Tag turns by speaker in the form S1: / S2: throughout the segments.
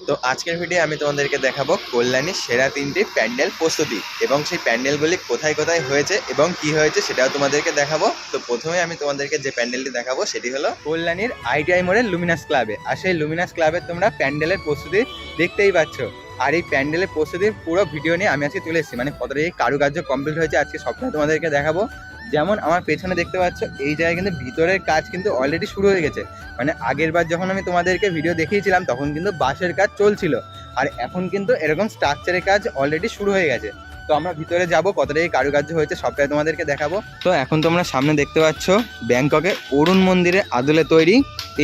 S1: তো আজকের ভিডিও আমি তোমাদেরকে দেখাবো কল্যাণীর সেরা 3টি প্যান্ডেল প্রস্তুতি এবং সেই প্যান্ডেলগুলি কোথায় কোথায় হয়েছে এবং কি হয়েছে সেটাও তোমাদেরকে দেখাবো। তো প্রথমে আমি তোমাদেরকে যে প্যান্ডেলটি দেখাবো সেটি হলো কল্যাণীর ITI মোড়ের লুমিনাস ক্লাবে। আর সেই লুমিনাস ক্লাবে তোমরা প্যান্ডেলের প্রস্তুতি দেখতেই পাচ্ছ। আর এই প্যান্ডেলের প্রস্তুতির পুরো ভিডিও নিয়ে আমি আজকে চলে এসেছি, মানে কতটা এই কারুকার্য কমপ্লিট হয়েছে আজকে সবটা তোমাদেরকে দেখাবো। যেমন আমার পেছনে দেখতে পাচ্ছ এই জায়গায় কিন্তু ভিতরের কাজ কিন্তু অলরেডি শুরু হয়ে গেছে। মানে আগের বার যখন আমি তোমাদেরকে ভিডিও দেখিয়েছিলাম তখন কিন্তু বাঁশের কাজ চলছিল, আর এখন কিন্তু এরকম স্ট্রাকচারের কাজ অলরেডি শুরু হয়ে গেছে। তো আমরা ভিতরে যাব, কতটা এই কারুকার্য হয়েছে সবটাই তোমাদেরকে দেখাবো। তো এখন তোমরা সামনে দেখতে পাচ্ছ ব্যাংককের অরুণ মন্দিরের আদলে তৈরি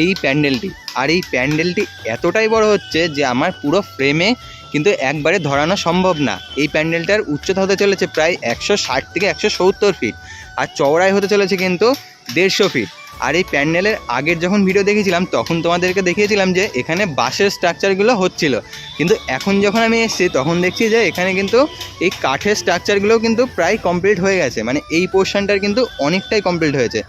S1: এই প্যান্ডেলটি। আর এই প্যান্ডেলটি এতটাই বড় হচ্ছে যে আমার পুরো ফ্রেমে কিন্তু একবারে ধরানো সম্ভব না। এই প্যান্ডেলটার উচ্চতা হতে চলেছে প্রায় 160 থেকে 170 ফিট, আর চওড়াই হতে চলেছে কিন্তু 150 ফিট। আর এই প্যান্ডেলের আগের যখন ভিডিও দেখেছিলাম তখন তোমাদেরকে দেখিয়েছিলাম যে এখানে বাঁশের স্ট্রাকচারগুলো হচ্ছিল, কিন্তু এখন যখন আমি এসেছি তখন দেখছি যে এখানে কিন্তু এই কাঠের স্ট্রাকচারগুলোও কিন্তু প্রায় কমপ্লিট হয়ে গেছে। মানে এই পোর্শনটার কিন্তু অনেকটাই কমপ্লিট হয়েছে।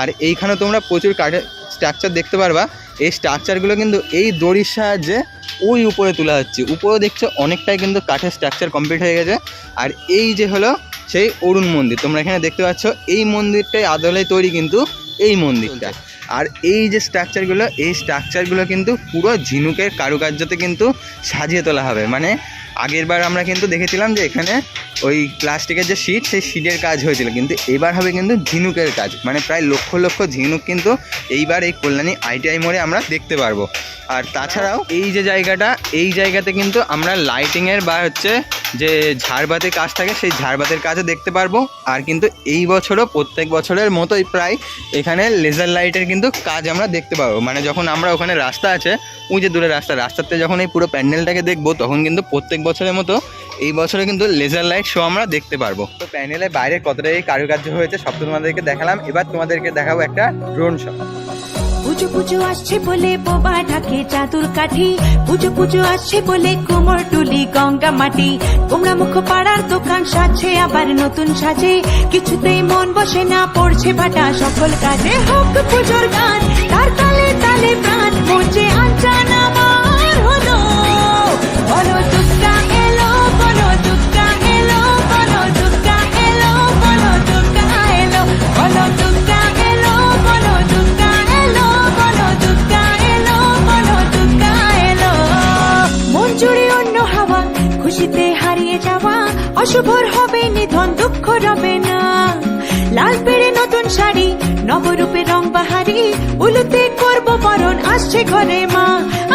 S1: আর এইখানে তোমরা প্রচুর কাঠের স্ট্রাকচার দেখতে পারবা। এই স্ট্রাকচারগুলো কিন্তু এই দড়ির সাহায্যে ওই উপরে তোলা হচ্ছে। উপরেও দেখছো অনেকটাই কিন্তু কাঠের স্ট্রাকচার কমপ্লিট হয়ে গেছে। আর এই যে হলো সেই অরুণ মন্দির, তোমরা এখানে দেখতে পাচ্ছ এই মন্দিরটাই আদলে তৈরি কিন্তু এই মন্দিরটা। আর এই যে স্ট্রাকচারগুলো, এই স্ট্রাকচারগুলো কিন্তু পুরো ঝিনুকের কারুকার্যতে কিন্তু সাজিয়ে তোলা হবে। মানে আগের বার আমরা কিন্তু দেখেছিলাম যে এখানে ওই প্লাস্টিকের যে শিট, সেই শিটের কাজ হয়েছিল, কিন্তু এবার হবে কিন্তু ঝিনুকের কাজ। মানে প্রায় লক্ষ লক্ষ ঝিনুক কিন্তু এইবার এই কল্যাণী ITI মোড়ে আমরা দেখতে পারবো। আর তাছাড়াও এই যে জায়গাটা, এই জায়গাতে কিন্তু আমরা লাইটিংয়ের বা হচ্ছে যে ঝাড়বাতির কাজ থাকে সেই ঝাড়বাতির কাজও দেখতে পারবো। আর কিন্তু এই বছরও প্রত্যেক বছরের মতোই প্রায় এখানে লেজার লাইটের কিন্তু কাজ আমরা দেখতে পাবো। মানে যখন আমরা ওখানে রাস্তা আছে, ওই যে দূরে রাস্তাতে যখন এই পুরো প্যান্ডেলটাকে দেখবো তখন কিন্তু প্রত্যেক বছরের মতো এই বছরে কিন্তু লেজার লাইট শো আমরা দেখতে পারবো। তো প্যান্ডেলের বাইরে কতটা এই কারুকার্য হয়েছে সব তোমাদেরকে দেখালাম। এবার তোমাদেরকে দেখাবো একটা ড্রোন শো।
S2: পুজো পুজো আসছে বলে বোবা ঢাকে চাদুর কাঠি, পুজো পুজো আসছে বলে কোমর টুলি গঙ্গা মাটি, তোমরা মুখ পাড়ার দোকান সাজছে আবার নতুন সাজে, কিছুতেই মন বসে না পড়ছে ভাটা সকল কাজে। হোক পুজোর গান তার তালে তালে প্রাণ মঞ্চে আঞ্চান আমার হলো, বলো দুর্গা এলো, বলো দুর্গা এলো, বলো দুর্গা এলো, বলো দুর্গা এলো, বলো দুর্গা এলো, বলো দুর্গা এলো, বলো দুর্গা এলো, বলো দুর্গা এলো। মন জুড়ে অন্য হাওয়া, খুশিতে হারিয়ে যাওয়া অশুভর হবে নিধন, দুঃখ রবে না। লাল পেড়ে নতুন শাড়ি, নবরূপে রং বাহারি, উলুতে করবো বরণ, আসছে ঘরে মা।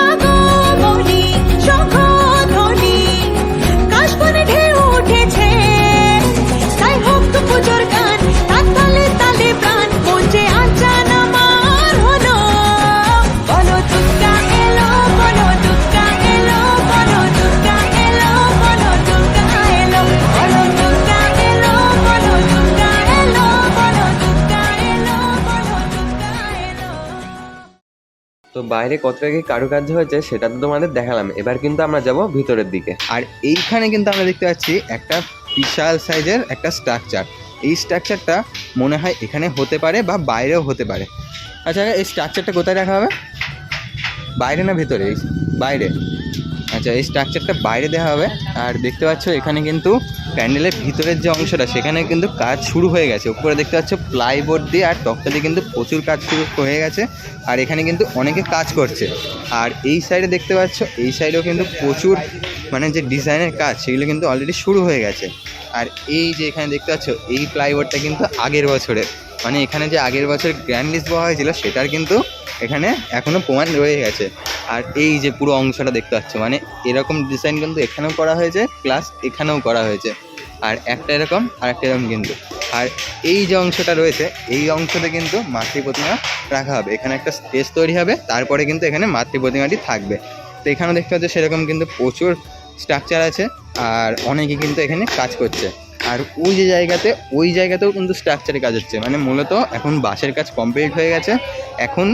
S2: আগমনী শঙ্খধ্বনি, কাশবনে ঢেউ উঠেছে, তাই হোক তো পুজোর গান তার তালে তালে প্রাণ মঞ্চে আঞ্চান আমার হলো, বলো দুর্গা এলো, বলো দুর্গা এলো, বলো দুর্গা এলো, বলো দুর্গা এলো, বলো দুর্গা এলো, বলো দুর্গা এলো, বলো দুর্গা এলো, বলো দুর্গা এলো।
S1: তো বাইরে কতটা কি কারুকার্য হয়েছে সেটা তো তোমাদের দেখালাম। এবার কিন্তু আমরা যাব ভিতরের দিকে। আর এইখানে কিন্তু আমরা দেখতে পাচ্ছি একটা বিশাল সাইজের একটা স্ট্রাকচার। এই স্ট্রাকচারটা মনে হয় এখানে হতে পারে বা বাইরেও হতে পারে। আচ্ছা, এই স্ট্রাকচারটা কোথায় রাখা হবে? বাইরে না ভেতরে? বাইরে। আচ্ছা, এই স্ট্রাকচারটা বাইরে দেওয়া হবে। আর দেখতে পাচ্ছ এখানে কিন্তু প্যান্ডেলের ভিতরের যে অংশটা সেখানে কিন্তু কাজ শুরু হয়ে গেছে। উপরে দেখতে পাচ্ছ প্লাইবোর্ড দিয়ে আর তক্তা দিয়ে কিন্তু প্রচুর কাজ শুরু হয়ে গেছে। আর এখানে কিন্তু অনেকে কাজ করছে। আর এই সাইডে দেখতে পাচ্ছ, এই সাইডেও কিন্তু প্রচুর মানে যে ডিজাইনের কাজ সেগুলো কিন্তু অলরেডি শুরু হয়ে গেছে। আর এই যে এখানে দেখতে পাচ্ছ এই প্লাইবোর্ডটা কিন্তু আগের বছরের, মানে এখানে যে আগের বছর গ্র্যান্ড লিস্ট দেওয়া হয়েছিল সেটার কিন্তু এখানে এখনও প্রমাণ রয়ে গেছে। আর এই যে পুরো অংশটা দেখতে পাচ্ছ, মানে এরকম ডিজাইন কিন্তু এখানেও করা হয়েছে প্লাস এখানেও করা হয়েছে। আর একটা এরকম আর একটা এরকম কিন্তু। আর এই যে অংশটা রয়েছে এই অংশতে কিন্তু মাতৃ প্রতিমা রাখা হবে। এখানে একটা স্পেস তৈরি হবে, তারপরে কিন্তু এখানে মাতৃ প্রতিমাটি থাকবে। তো এখানেও দেখতে পাচ্ছ সেরকম কিন্তু প্রচুর স্ট্রাকচার আছে আর অনেকে কিন্তু এখানে কাজ করছে। আর ওই যে জায়গাতে, ওই জায়গাতেও কিন্তু স্ট্রাকচারের কাজ হচ্ছে। মানে মূলত এখন বাঁশের কাজ কমপ্লিট হয়ে গেছে, এখন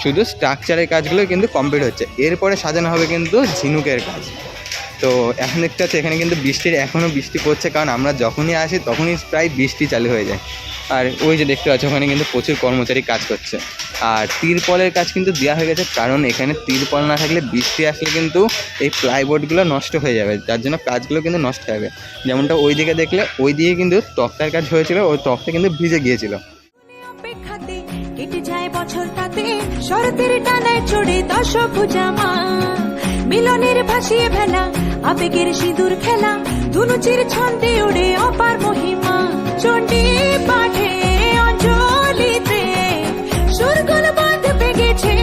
S1: শুধু স্ট্রাকচারের কাজগুলো কিন্তু কমপ্লিট হচ্ছে। এরপরে সাজানো হবে কিন্তু ঝিনুকের কাজ। তো এখন দেখতে পাচ্ছি এখানে কিন্তু এখনও বৃষ্টি পড়ছে, কারণ আমরা যখনই আসি তখনই প্রায় বৃষ্টি চালু হয়ে যায়।
S3: আর ওই যে দেখতে পাচ্ছ ওখানে কিন্তু প্রচুর কর্মচারী কাজ করছে। আর তিরপলের কাজ কিন্তু দেওয়া হয়ে গেছে, কারণ এখানে তিরপল না থাকলে বৃষ্টি আসলে কিন্তু এই প্লাইবোর্ডগুলো নষ্ট হয়ে যাবে, যার জন্য কাজগুলো কিন্তু নষ্ট হয়ে যাবে। যেমনটা ওই দিকে দেখলে ওই দিকে কিন্তু তক্তার কাজ হয়েছিল, ওই তক্তা কিন্তু ভিজে গিয়েছিল।
S2: অপেক্ষাতে কেটে যায় বছর তাতে শরতের টানায় চড়ে দশভুজা মা, মিলনের ভাসিয়ে ভেলা আবেগের সিঁদুর খেলা, ধুনুচির ছন্দে ওড়ে অপার মহিমা, চণ্ডী পাঠে অঞ্জলিতে সুরগুলো বাঁধবে গেছে,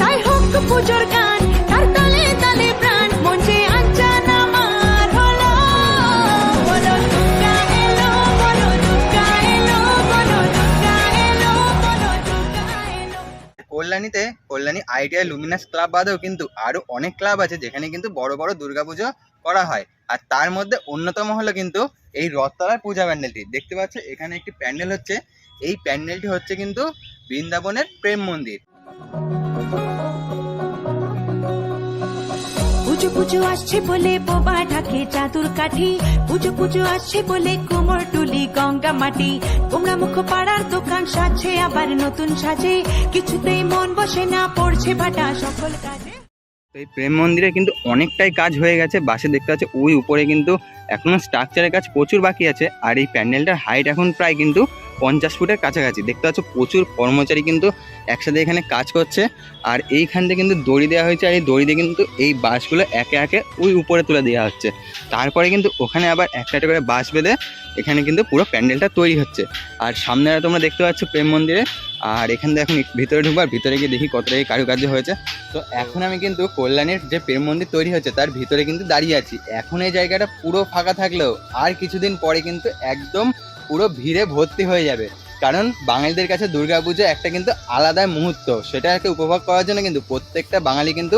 S2: তাই হোক পুজোর গান তার তালে তালে প্রাণ, মঞ্চে আঞ্চান আমার হলো, বলো দুর্গা এলো, বলো দুর্গা এলো, বলো দুর্গা এলো, বলো দুর্গা এলো।
S3: কল্যাণী আইডিয়া লুমিনাস ক্লাব বাদেও কিন্তু আরো অনেক ক্লাব আছে যেখানে কিন্তু বড় বড় দুর্গাপুজো করা হয়। আর তার মধ্যে অন্যতম হলো কিন্তু এই রথতলার পূজা প্যান্ডেলটি। দেখতে পাচ্ছ এখানে একটি প্যান্ডেল হচ্ছে, এই প্যান্ডেলটি হচ্ছে কিন্তু বৃন্দাবনের প্রেম মন্দির।
S2: পুজো পুজো আসছে বলে বোবা ঢাকে চাদুর কাঠি, পুজো পুজো আসছে বলে কোমর টুলি গঙ্গা মাটি, তোমরা মুখ পাড়ার দোকান সাজছে আবার নতুন সাজে, কিছুতেই মন বসে না পড়ছে ভাটা সকল কাজে।
S3: তো এই প্রেম মন্দিরে কিন্তু অনেকটাই কাজ হয়ে গেছে, বাসে দেখতে পাচ্ছে ওই উপরে কিন্তু এখনো স্ট্রাকচারের কাজ প্রচুর বাকি আছে। আর এই প্যান্ডেলটার হাইট এখন প্রায় কিন্তু 50 ফুটের কাছাকাছি। দেখতে পাচ্ছ প্রচুর কর্মচারী কিন্তু একসাথে এখানে কাজ করছে। আর এইখান থেকে কিন্তু দড়ি দেওয়া হয়েছে, আর এই দড়ি দিয়ে কিন্তু এই বাঁশগুলো একে একে ওই উপরে তুলে দেওয়া হচ্ছে। তারপরে কিন্তু ওখানে আবার একটা একটা করে বাঁশ বেঁধে এখানে কিন্তু পুরো প্যান্ডেলটা তৈরি হচ্ছে। আর সামনে তোমরা দেখতে পাচ্ছ প্রেম মন্দিরে। আর এখান থেকে এখন ভিতরে ঢুকবার, ভিতরে গিয়ে দেখি কতটা কারুকার্য হয়েছে। তো এখন আমি কিন্তু কল্যাণীর যে প্রেম মন্দির তৈরি হচ্ছে তার ভিতরে কিন্তু দাঁড়িয়ে আছি। এখন এই জায়গাটা পুরো ফাঁকা থাকলেও আর কিছুদিন পরে কিন্তু একদম পুরো ভিড়ে ভর্তি হয়ে যাবে, কারণ বাঙালিদের কাছে দুর্গাপুজো একটা কিন্তু আলাদা মুহূর্ত, সেটাকে উপভোগ করার জন্য কিন্তু প্রত্যেকটা বাঙালি কিন্তু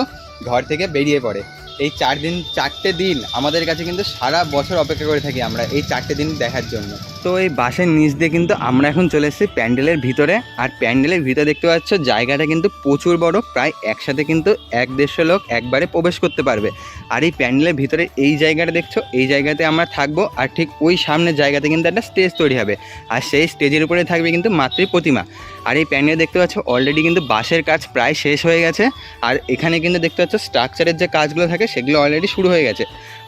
S3: ঘর থেকে বেরিয়ে পড়ে। এই 4 দিন আমাদের কাছে কিন্তু সারা বছর অপেক্ষা করে থাকি আমরা এই 4টে দিন দেখার জন্য। তো এই বাসের নিচ দিয়ে কিন্তু আমরা এখন চলে এসেছি প্যান্ডেলের ভিতরে। আর প্যান্ডেলের ভিতরে দেখতে পাচ্ছ জায়গাটা কিন্তু প্রচুর বড়, প্রায় একসাথে কিন্তু 1-150 লোক একবারে প্রবেশ করতে পারবে। আর এই প্যান্ডেলের ভিতরে এই জায়গাটা দেখছো, এই জায়গাতে আমরা থাকবো। আর ঠিক ওই সামনের জায়গাতে কিন্তু একটা স্টেজ তৈরি হবে, আর সেই স্টেজের উপরে থাকবে কিন্তু মাতৃ প্রতিমা। আর এই প্যান্ডেল দেখতে পাচ্ছ অলরেডি কিন্তু বাসের কাজ প্রায় শেষ হয়ে গেছে। আর এখানে কিন্তু দেখতে পাচ্ছ স্ট্রাকচারের যে কাজগুলো থাকে সেগুলো অলরেডি শুরু হয়ে গেছে।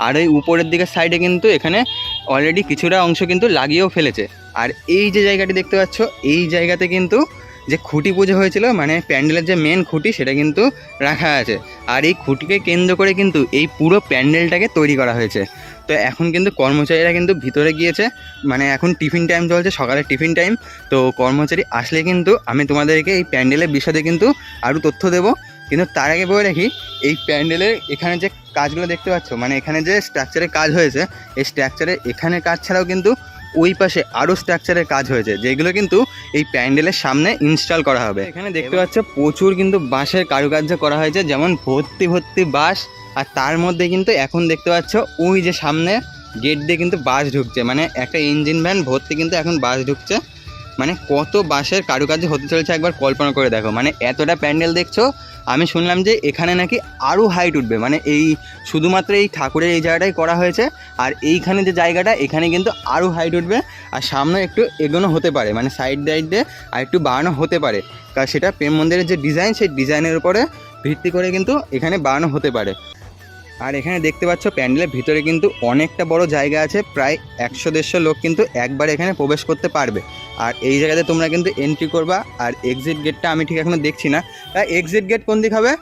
S3: আর এই উপরের দিকের সাইডে কিন্তু এখানে অলরেডি কিছুটা অংশ কিন্তু লাগিয়েও ফেলেছে। আর এই যে জায়গাটি দেখতে পাচ্ছ, এই জায়গাতে কিন্তু যে খুঁটি পুজো হয়েছিল, মানে প্যান্ডেলের যে মেন খুঁটি, সেটা কিন্তু রাখা আছে। আর এই খুঁটিকে কেন্দ্র করে কিন্তু এই পুরো প্যান্ডেলটাকে তৈরি করা হয়েছে। তো এখন কিন্তু কর্মচারীরা কিন্তু ভিতরে গিয়েছে, মানে এখন টিফিন টাইম চলছে, সকালের টিফিন টাইম। তো কর্মচারী আসলে কিন্তু আমি তোমাদেরকে এই প্যান্ডেলের বিষয়ে কিন্তু আরও তথ্য দেবো। কিন্তু তার আগে বলে রাখি, এই প্যান্ডেলের এখানে যে কাজগুলো দেখতে পাচ্ছ, মানে এখানে যে স্ট্রাকচারের কাজ হয়েছে, এই স্ট্রাকচারে এখানে কাজ ছাড়াও কিন্তু ওই পাশে আরও স্ট্রাকচারের কাজ হয়েছে, যেগুলো কিন্তু এই প্যান্ডেলের সামনে ইনস্টল করা হবে। এখানে দেখতে পাচ্ছ প্রচুর কিন্তু বাঁশের কারুকার্য করা হয়েছে, যেমন ভর্তি ভর্তি বাঁশ। আর তার মধ্যে কিন্তু এখন দেখতে পাচ্ছ ওই যে সামনে গেট দিয়ে কিন্তু বাস ঢুকছে, মানে একটা ইঞ্জিন ভ্যান ভর্তি কিন্তু এখন বাস ঢুকছে। মানে কত বাঁশের কারুকার্য হতে চলেছে একবার কল্পনা করে দেখো। মানে এতটা প্যান্ডেল দেখছো, আমি শুনলাম যে এখানে নাকি আরও হাইট উঠবে, মানে এই শুধুমাত্র এই ঠাকুরের এই জায়গাটাই করা হয়েছে। আর এইখানে যে জায়গাটা, এখানে কিন্তু আরও হাইট উঠবে। আর সামনে একটু এগোনো হতে পারে, মানে সাইড সাইডে আর একটু বাড়ানো হতে পারে, কারণ সেটা প্রেম মন্দিরের যে ডিজাইন, সেই ডিজাইনের উপরে ভিত্তি করে কিন্তু এখানে বাড়ানো হতে পারে। আর এখানে দেখতে পাচ্ছ প্যান্ডেলের ভিতরে কিন্তু অনেকটা বড় জায়গা আছে, প্রায় 100-150 লোক কিন্তু একবার এখানে প্রবেশ করতে পারবে। আর এই জায়গাতে তোমরা কিন্তু এন্ট্রি করবা। আর এক্সিট গেটটা আমি ঠিক এখনো দেখছি না, তাই এক্সিট গেট কোন দিক হবে?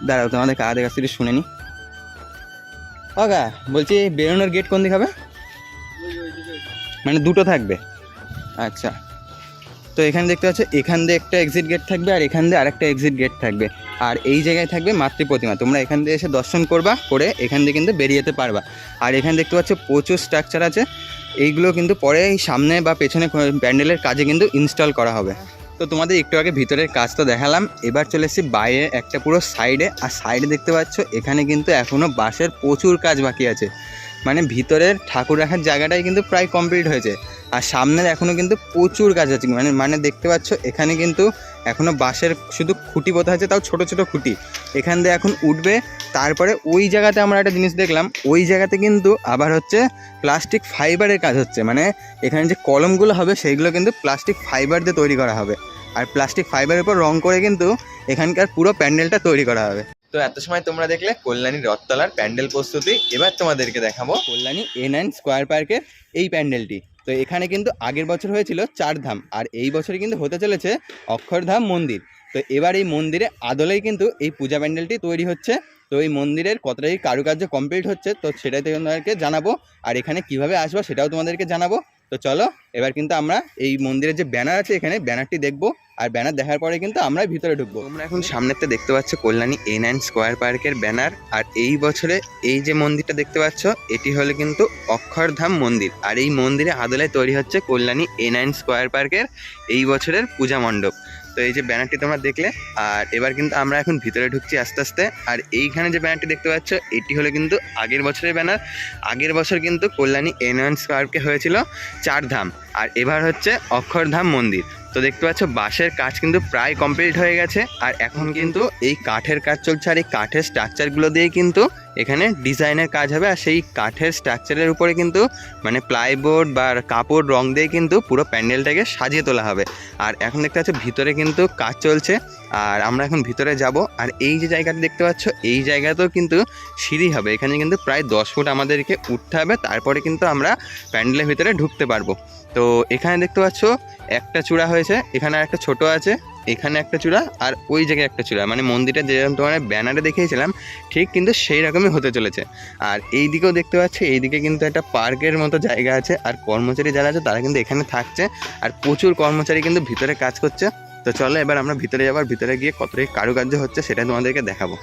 S3: দাঁড়াও তোমাদের কাদের কাছ থেকে শুনে নি। ওগা বলছি বেরোনোর গেট কোন দিক হবে? মানে দুটো থাকবে? আচ্ছা, তো এখানে দেখতে পাচ্ছ এখান দিয়ে একটা এক্সিট গেট থাকবে, আর এখান দিয়ে আরেকটা এক্সিট গেট থাকবে। আর এই জায়গায় থাকবে মাতৃ প্রতিমা, তোমরা এখান দিয়ে এসে দর্শন করবা, করে এখান দিয়ে কিন্তু বেরিয়ে যেতে পারবা। আর এখানে দেখতে পাচ্ছ প্রচুর স্ট্রাকচার আছে, এইগুলো কিন্তু পরে এই সামনে বা পেছনে প্যান্ডেলের কাজে কিন্তু ইনস্টল করা হবে। তো তোমাদের একটু আগে ভিতরের কাজ তো দেখালাম, এবার চলে এসেছি বাইরে একটা পুরো সাইডে। আর সাইডে দেখতে পাচ্ছ এখানে কিন্তু এখনও বাঁশের প্রচুর কাজ বাকি আছে, মানে ভিতরের ঠাকুর রাখার জায়গাটাই কিন্তু প্রায় কমপ্লিট হয়েছে। আর সামনের এখনও কিন্তু প্রচুর কাজ আছে, মানে দেখতে পাচ্ছ এখানে কিন্তু এখনও বাঁশের শুধু খুঁটি পোতা আছে, তাও ছোট ছোট খুঁটি। এখান দিয়ে এখন উঠবে, তারপরে ওই জায়গাতে আমরা একটা জিনিস দেখলাম, ওই জায়গাতে কিন্তু আবার হচ্ছে প্লাস্টিক ফাইবারের কাজ হচ্ছে, মানে এখানে যে কলমগুলো হবে সেইগুলো কিন্তু প্লাস্টিক ফাইবার দিয়ে তৈরি করা হবে, আর প্লাস্টিক ফাইবারের উপর রং করে কিন্তু এখানকার পুরো প্যান্ডেলটা তৈরি করা হবে।
S1: তো এত সময় তোমরা দেখলে কল্যাণী রথতলার প্যান্ডেল প্রস্তুতি, এবার তোমাদেরকে দেখাবো
S3: কল্যাণী A9 স্কোয়ার পার্কের এই প্যান্ডেলটি। তো এখানে কিন্তু আগের বছর হয়েছিল 4 ধাম, আর এই বছরে কিন্তু হতে চলেছে অক্ষরধাম মন্দির। তো এবার এই মন্দিরে আদলেই কিন্তু এই পূজা প্যান্ডেলটি তৈরি হচ্ছে। তো এই মন্দিরের কতটা এই কারুকার্য কমপ্লিট হচ্ছে তো সেটাই তোমাদেরকে জানাবো, আর এখানে কিভাবে আসবো সেটাও তোমাদেরকে জানাবো। তো চলো এবার কিন্তু আমরা এই মন্দিরের যে ব্যানার আছে এখানে ব্যানারটি দেখবো, আর ব্যানার দেখার পরে কিন্তু আমরা ভিতরে ঢুকবো। তোমরা এখন সামনেতে দেখতে পাচ্ছ কল্যাণী A9 স্কোয়ার পার্কের ব্যানার, আর এই বছরে এই যে মন্দিরটা দেখতে পাচ্ছ এটি হলো কিন্তু অক্ষরধাম মন্দির, আর এই মন্দিরে আদলে তৈরি হচ্ছে কল্যাণী A9 স্কোয়ার পার্কের এই বছরের পূজা মণ্ডপ। তো এই যে ব্যানারটি তোমরা দেখলে, আর এবার কিন্তু আমরা এখন ভিতরে ঢুকছি আস্তে আস্তে। আর এইখানে যে ব্যানারটি দেখতে পাচ্ছ এটি হলো কিন্তু আগের বছরের ব্যানার। আগের বছর কিন্তু কল্যাণী A9 স্কোয়ারকে হয়েছিল 4 ধাম, আর এবার হচ্ছে অক্ষরধাম মন্দির। তো দেখতে পাচ্ছ বাঁশের কাজ কিন্তু প্রায় কমপ্লিট হয়ে গেছে, আর এখন কিন্তু এই কাঠের কাজ চলছে, আর এই কাঠের স্ট্রাকচারগুলো দিয়ে কিন্তু এখানে ডিজাইনের কাজ হবে, আর সেই কাঠের স্ট্রাকচারের উপরে কিন্তু মানে প্লাইবোর্ড বা কাপড় রং দিয়ে কিন্তু পুরো প্যান্ডেলটাকে সাজিয়ে তোলা হবে। আর এখন দেখতে পাচ্ছ ভিতরে কিন্তু কাজ চলছে, আর আমরা এখন ভিতরে যাব। আর এই যে জায়গাটা দেখতে পাচ্ছ এই জায়গাতেও কিন্তু সিঁড়ি হবে, এখানে কিন্তু প্রায় 10 ফুট আমাদেরকে উঠতে হবে, তারপরে কিন্তু আমরা প্যান্ডেলের ভিতরে ঢুকতে পারবো। তো এখানে দেখতে পাচ্ছ একটা চূড়া হয়েছে, এখানে একটা ছোট আছে, এখানে একটা চূড়া, আর ওই জায়গায় একটা চূড়া, মানে মন্দিরটা যেরকম তোমার ব্যানারে দেখিয়েছিলাম ঠিক কিন্তু সেই রকমই হতে চলেছে। আর এই দিকেও দেখতে পাচ্ছি এইদিকে কিন্তু একটা পার্কের মতো জায়গা আছে, আর কর্মচারী যারা আছে তারা কিন্তু এখানে থাকছে, আর প্রচুর কর্মচারী কিন্তু ভিতরে কাজ করছে। তো চলো এবার আমরা ভিতরে যাবার, ভিতরে গিয়ে কতটাই কারুকার্য হচ্ছে সেটা তোমাদেরকে দেখাবো।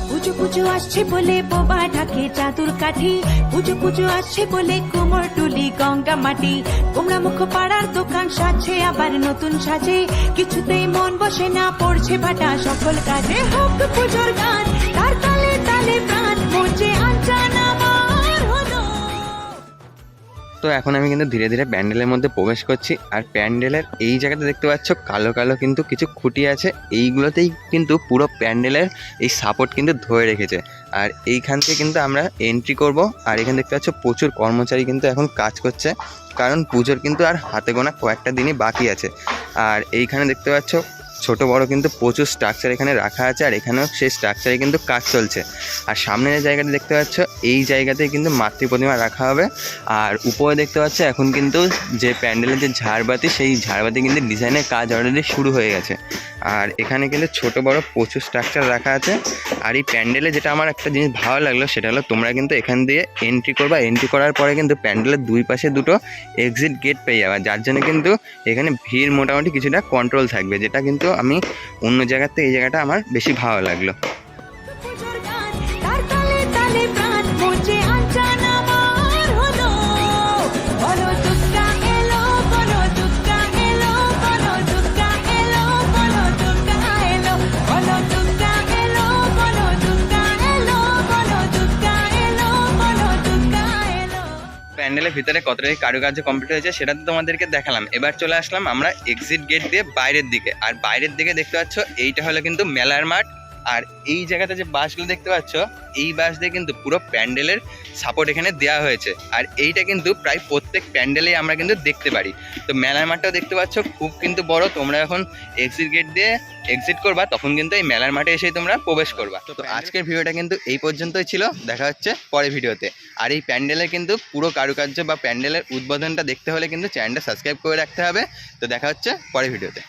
S2: পুজো পুজো আসছে বলে বোবা ঢাকে চাদুর কাঠি, পুজো পুজো আসছে বলে কুমোর টুলি গঙ্গা মাটি, কুমড়া মুখ পাড়ার দোকান সাজছে আবার নতুন সাজে, কিছুতেই মন বসে না পড়ছে ভাটা সকল কাজে, হোক পুজোর গান তার তালে তালে প্রাণ মঞ্চে আঞ্চান আমার হলো।
S3: তো এখন আমি কিন্তু ধীরে ধীরে প্যান্ডেলের মধ্যে প্রবেশ করছি, আর প্যান্ডেলের এই জায়গাতে দেখতে পাচ্ছ কালো কালো কিন্তু কিছু খুঁটি আছে, এইগুলোতেই কিন্তু পুরো প্যান্ডেলের এই সাপোর্ট কিন্তু ধরে রেখেছে। আর এইখান থেকে কিন্তু আমরা এন্ট্রি করব, আর এখানে দেখতে পাচ্ছ প্রচুর কর্মচারী কিন্তু এখন কাজ করছে, কারণ পুজোর কিন্তু আর হাতে গোনা কয়েকটা দিনই বাকি আছে। আর এইখানে দেখতে পাচ্ছ ছোট বড় কিন্তু প্রচুর স্ট্রাকচার এখানে রাখা আছে, আর এখানেও সেই স্ট্রাকচারে কিন্তু কাজ চলছে। আর সামনে যে জায়গাটা দেখতে পাচ্ছ এই জায়গাতে কিন্তু মাতৃ প্রতিমা রাখা হবে, আর উপরে দেখতে পাচ্ছ এখন কিন্তু যে প্যান্ডেলের যে ঝাড়বাতি সেই ঝাড়বাতি কিন্তু ডিজাইনের কাজ অলরেডি শুরু হয়ে গেছে। আর এখানে কিন্তু ছোট বড় প্রচুর স্ট্রাকচার রাখা আছে। আর এই প্যান্ডেলে যেটা আমার একটা জিনিস ভালো লাগলো সেটা হলো তোমরা কিন্তু এখান দিয়ে এন্ট্রি করবা, এন্ট্রি করার পরে কিন্তু প্যান্ডেলের দুই পাশে দুটো এক্সিট গেট পেয়ে যাবে, যার জন্য কিন্তু এখানে ভিড় মোটামুটি কিছুটা কন্ট্রোল থাকবে, যেটা কিন্তু আমি অন্য জায়গার থেকে এই জায়গাটা আমার বেশি ভালো লাগলো।
S2: পুজোর গান তার তালে তালে প্রাণ মঞ্চে আঞ্চান আমার হলো, বলো দুর্গা এলো, বলো দুর্গা এলো, বলো দুর্গা এলো, বলো দুর্গা এলো, বলো দুর্গা এলো, বলো দুর্গা এলো, বলো দুর্গা এলো, বলো দুর্গা এলো।
S3: প্যান্ডেলের ভিতরে কতটাই কারুকার্য কমপ্লিট হয়েছে সেটা তো তোমাদেরকে দেখালাম। এবার চলে আসলাম আমরা এক্সিট গেট দিয়ে বাইরের দিকে, আর বাইরের দিকে দেখতে পাচ্ছ এইটা হলো কিন্তু মেলার মাঠ। আর এই জায়গাতে যে বাসগুলো দেখতে পাচ্ছ এই বাস দিয়ে কিন্তু পুরো প্যান্ডেলের সাপোর্ট এখানে দেওয়া হয়েছে, আর এইটা কিন্তু প্রায় প্রত্যেক প্যান্ডেলেই আমরা কিন্তু দেখতে পারি। তো মেলার মাঠটাও দেখতে পাচ্ছ খুব কিন্তু বড়, তোমরা এখন এক্সিট গেট দিয়ে এক্সিট করবা তখন কিন্তু এই মেলার মাঠে এসেই তোমরা প্রবেশ করবা। তো আজকের ভিডিওটা কিন্তু এই পর্যন্তই ছিল, দেখা হচ্ছে পরের ভিডিওতে। আর এই প্যান্ডেলের কিন্তু পুরো কারুকার্য বা প্যান্ডেলের উদ্বোধনটা দেখতে হলে কিন্তু চ্যানেলটা সাবস্ক্রাইব করে রাখতে হবে। তো দেখা হচ্ছে পরের ভিডিওতে।